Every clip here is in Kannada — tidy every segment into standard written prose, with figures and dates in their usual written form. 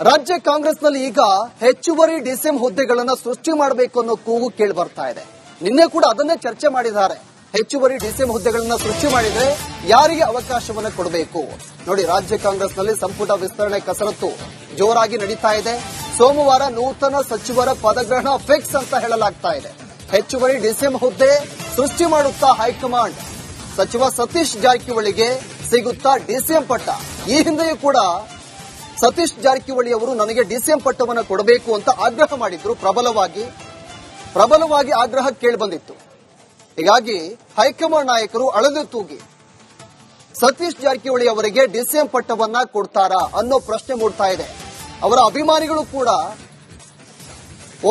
ರಾಜ್ಯ ಕಾಂಗ್ರೆಸ್ನಲ್ಲಿ ಈಗ ಹೆಚ್ಚುವರಿ ಡಿಸಿಎಂ ಹುದ್ದೆಗಳನ್ನು ಸೃಷ್ಟಿ ಮಾಡಬೇಕು ಅನ್ನೋ ಕೂಗು ಕೇಳಿ ಬರ್ತಾ ಇದೆ. ನಿನ್ನೆ ಕೂಡ ಅದನ್ನೇ ಚರ್ಚೆ ಮಾಡಿದ್ದಾರೆ. ಹೆಚ್ಚುವರಿ ಡಿಸಿಎಂ ಹುದ್ದೆಗಳನ್ನ ಸೃಷ್ಟಿ ಮಾಡಿದ್ರೆ ಯಾರಿಗೆ ಅವಕಾಶವನ್ನು ಕೊಡಬೇಕು ನೋಡಿ. ರಾಜ್ಯ ಕಾಂಗ್ರೆಸ್ನಲ್ಲಿ ಸಂಪುಟ ವಿಸ್ತರಣೆ ಕಸರತ್ತು ಜೋರಾಗಿ ನಡೀತಾ ಇದೆ. ಸೋಮವಾರ ನೂತನ ಸಚಿವರ ಪದಗ್ರಹಣ ಫಿಕ್ಸ್ ಅಂತ ಹೇಳಲಾಗ್ತಾ ಇದೆ. ಹೆಚ್ಚುವರಿ ಡಿಸಿಎಂ ಹುದ್ದೆ ಸೃಷ್ಟಿ ಮಾಡುತ್ತಾ ಹೈಕಮಾಂಡ್ ಸಚಿವ ಸತೀಶ್ ಜಾರಕಿಹೊಳಿಗೆ ಸಿಗುತ್ತಾ ಡಿಸಿಎಂ ಪಟ್ಟ. ಈ ಹಿಂದೆಯೂ ಕೂಡ ಸತೀಶ್ ಜಾರಕಿಹೊಳಿ ಅವರು ನನಗೆ ಡಿಸಿಎಂ ಪಟ್ಟವನ್ನು ಕೊಡಬೇಕು ಅಂತ ಆಗ್ರಹ ಮಾಡಿದ್ರು. ಪ್ರಬಲವಾಗಿ ಆಗ್ರಹ ಕೇಳಿಬಂದಿತ್ತು. ಹೀಗಾಗಿ ಹೈಕಮಾಂಡ್ ನಾಯಕರು ಅಳಲು ತೂಗಿ ಸತೀಶ್ ಜಾರಕಿಹೊಳಿ ಅವರಿಗೆ ಡಿಸಿಎಂ ಪಟ್ಟವನ್ನ ಕೊಡ್ತಾರಾ ಅನ್ನೋ ಪ್ರಶ್ನೆ ಮೂಡ್ತಾ ಇದೆ. ಅವರ ಅಭಿಮಾನಿಗಳು ಕೂಡ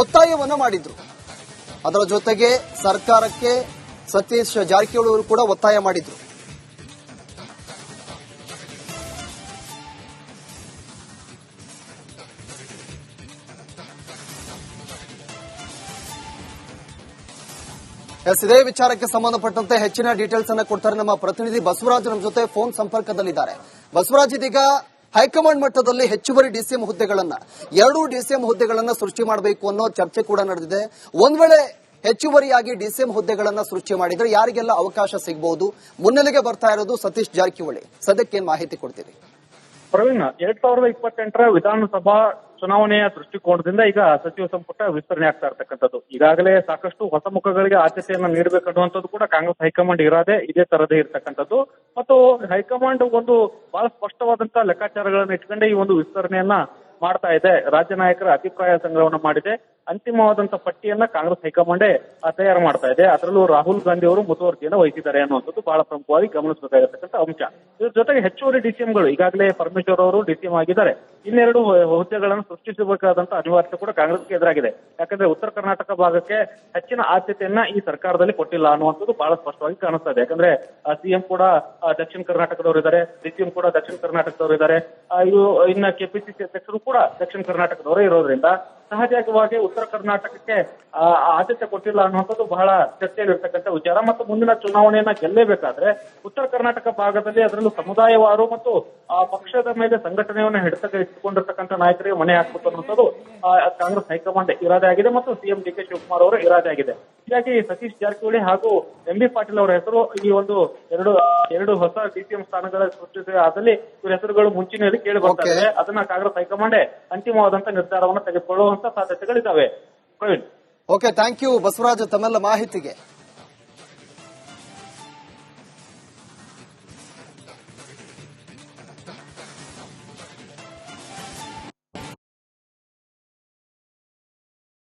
ಒತ್ತಾಯವನ್ನ ಮಾಡಿದ್ರು. ಅದರ ಜೊತೆಗೆ ಸರ್ಕಾರಕ್ಕೆ ಸತೀಶ್ ಜಾರಕಿಹೊಳಿ ಅವರು ಕೂಡ ಒತ್ತಾಯ ಮಾಡಿದ್ರು. ಇದೇ ವಿಚಾರಕ್ಕೆ ಸಂಬಂಧಪಟ್ಟಂತೆ ಹೆಚ್ಚಿನ ಡೀಟೇಲ್ಸ್ ಅನ್ನ ಕೊಡ್ತಾರೆ ನಮ್ಮ ಪ್ರತಿನಿಧಿ ಬಸವರಾಜ್. ನಮ್ಮ ಜೊತೆ ಫೋನ್ ಸಂಪರ್ಕದಲ್ಲಿದ್ದಾರೆ. ಬಸವರಾಜ್, ಇದೀಗ ಹೈಕಮಾಂಡ್ ಮಟ್ಟದಲ್ಲಿ ಹೆಚ್ಚುವರಿ ಡಿಸಿಎಂ ಹುದ್ದೆಗಳನ್ನ 2 ಡಿಸಿಎಂ ಹುದ್ದೆಗಳನ್ನ ಸೃಷ್ಟಿ ಮಾಡಬೇಕು ಅನ್ನೋ ಚರ್ಚೆ ಕೂಡ ನಡೆದಿದೆ. ಒಂದ್ ವೇಳೆ ಹೆಚ್ಚುವರಿಯಾಗಿ ಡಿಸಿಎಂ ಹುದ್ದೆಗಳನ್ನ ಸೃಷ್ಟಿ ಮಾಡಿದ್ರೆ ಯಾರಿಗೆಲ್ಲ ಅವಕಾಶ ಸಿಗಬಹುದು? ಮುನ್ನೆಲೆಗೆ ಬರ್ತಾ ಇರೋದು ಸತೀಶ್ ಜಾರಕಿಹೊಳಿ. ಸದ್ಯಕ್ಕೆ ಮಾಹಿತಿ ಕೊಡ್ತೀರಿ? ಪ್ರವೀಣ್, 2028ರ ವಿಧಾನಸಭಾ ಚುನಾವಣೆಯ ದೃಷ್ಟಿಕೋನದಿಂದ ಈಗ ಸಚಿವ ಸಂಪುಟ ವಿಸ್ತರಣೆ ಆಗ್ತಾ ಇರ್ತಕ್ಕಂಥದ್ದು. ಈಗಾಗಲೇ ಸಾಕಷ್ಟು ಹೊಸ ಮುಖಗಳಿಗೆ ಆದ್ಯತೆಯನ್ನ ನೀಡಬೇಕನ್ನುವಂಥದ್ದು ಕೂಡ ಕಾಂಗ್ರೆಸ್ ಹೈಕಮಾಂಡ್ ಇರಾದೆ ಇದೇ ತರದೇ ಇರ್ತಕ್ಕಂಥದ್ದು. ಮತ್ತು ಹೈಕಮಾಂಡ್ ಒಂದು ಬಹಳ ಸ್ಪಷ್ಟವಾದಂತಹ ಲೆಕ್ಕಾಚಾರಗಳನ್ನು ಇಟ್ಕೊಂಡೇ ಈ ಒಂದು ವಿಸ್ತರಣೆಯನ್ನ ಮಾಡ್ತಾ ಇದೆ. ರಾಜ್ಯ ನಾಯಕರ ಅಭಿಪ್ರಾಯ ಸಂಗ್ರಹವನ್ನು ಮಾಡಿದೆ. ಅಂತಿಮವಾದಂತಹ ಪಟ್ಟಿಯನ್ನ ಕಾಂಗ್ರೆಸ್ ಹೈಕಮಾಂಡೇ ತಯಾರು ಮಾಡ್ತಾ ಇದೆ. ಅದರಲ್ಲೂ ರಾಹುಲ್ ಗಾಂಧಿ ಅವರು ಮುತುವರ್ಜಿಯನ್ನು ವಹಿಸಿದ್ದಾರೆ ಅನ್ನುವಂಥದ್ದು ಬಹಳ ಪ್ರಮುಖವಾಗಿ ಗಮನಿಸಬೇಕಾಗಿರ್ತಕ್ಕಂಥ ಅಂಶ. ಇದ್ರ ಜೊತೆಗೆ ಹೆಚ್ಚುವರಿ ಡಿಸಿಎಂಗಳು ಈಗಾಗಲೇ ಪರಮೇಶ್ವರ್ ಅವರು ಡಿಸಿಎಂ ಆಗಿದ್ದಾರೆ. ಇನ್ನೆರಡು ಹುದ್ದೆಗಳನ್ನು ಸೃಷ್ಟಿಸಬೇಕಾದಂತಹ ಅನಿವಾರ್ಯತೆ ಕೂಡ ಕಾಂಗ್ರೆಸ್ಗೆ ಎದುರಾಗಿದೆ. ಯಾಕಂದ್ರೆ ಉತ್ತರ ಕರ್ನಾಟಕ ಭಾಗಕ್ಕೆ ಹೆಚ್ಚಿನ ಆದ್ಯತೆಯನ್ನ ಈ ಸರ್ಕಾರದಲ್ಲಿ ಕೊಟ್ಟಿಲ್ಲ ಅನ್ನುವಂಥದ್ದು ಬಹಳ ಸ್ಪಷ್ಟವಾಗಿ ಕಾಣಿಸ್ತಾ ಇದೆ. ಯಾಕಂದ್ರೆ ಸಿಎಂ ಕೂಡ ದಕ್ಷಿಣ ಕರ್ನಾಟಕದವರು ಇದ್ದಾರೆ, ಡಿಸಿಎಂ ಕೂಡ ದಕ್ಷಿಣ ಕರ್ನಾಟಕದವರು ಇದ್ದಾರೆ, ಇನ್ನ ಕೆಪಿಸಿಸಿ ಅಧ್ಯಕ್ಷರು ಕೂಡ ದಕ್ಷಿಣ ಕರ್ನಾಟಕದವರೇ ಇರೋದ್ರಿಂದ ಸಹಜವಾಗಿ ಉತ್ತರ ಕರ್ನಾಟಕಕ್ಕೆ ಆದ್ಯತೆ ಕೊಟ್ಟಿಲ್ಲ ಅನ್ನುವಂಥದ್ದು ಬಹಳ ಚರ್ಚೆಯಲ್ಲಿರ್ತಕ್ಕಂಥ ವಿಚಾರ. ಮತ್ತು ಮುಂದಿನ ಚುನಾವಣೆಯನ್ನ ಗೆಲ್ಲೇಬೇಕಾದ್ರೆ ಉತ್ತರ ಕರ್ನಾಟಕ ಭಾಗದಲ್ಲಿ ಅದರಲ್ಲೂ ಸಮುದಾಯವಾರು ಮತ್ತು ಪಕ್ಷದ ಮೇಲೆ ಸಂಘಟನೆಯನ್ನು ಇಟ್ಟುಕೊಂಡಿರ್ತಕ್ಕಂಥ ನಾಯಕರಿಗೆ ಮನೆ ಹಾಕಬೇಕು ಅನ್ನುವಂಥದ್ದು ಕಾಂಗ್ರೆಸ್ ಹೈಕಮಾಂಡ್ ಇರಾದೆ ಆಗಿದೆ ಮತ್ತು ಸಿಎಂ ಡಿ ಕೆ ಶಿವಕುಮಾರ್ ಅವರು ಇರಾದೆ ಆಗಿದೆ. ಹೀಗಾಗಿ ಸತೀಶ್ ಜಾರಕಿಹೊಳಿ ಹಾಗೂ ಎಂ ಬಿ ಪಾಟೀಲ್ ಅವರ ಹೆಸರು ಈ ಒಂದು ಎರಡು ಹೊಸ ಡಿಸಿಎಂ ಸ್ಥಾನಗಳ ಸೃಷ್ಟಿಸಿದಲ್ಲಿ ಇವರ ಹೆಸರುಗಳು ಮುಂಚಿನಲ್ಲಿ ಕೇಳಿ ಬರ್ತಾ ಇದೆ. ಅದನ್ನ ಕಾಂಗ್ರೆಸ್ ಹೈಕಮಾಂಡ್ ಅಂತಿಮವಾದಂತಹ ನಿರ್ಧಾರವನ್ನು ತೆಗೆದುಕೊಳ್ಳುವಂತ ಸಾಧ್ಯತೆಗಳಿದ್ದಾವೆ. Praveen, okay, thank you Basavaraj ತಮ್ಮೆಲ್ಲ ಮಾಹಿತಿಗೆ.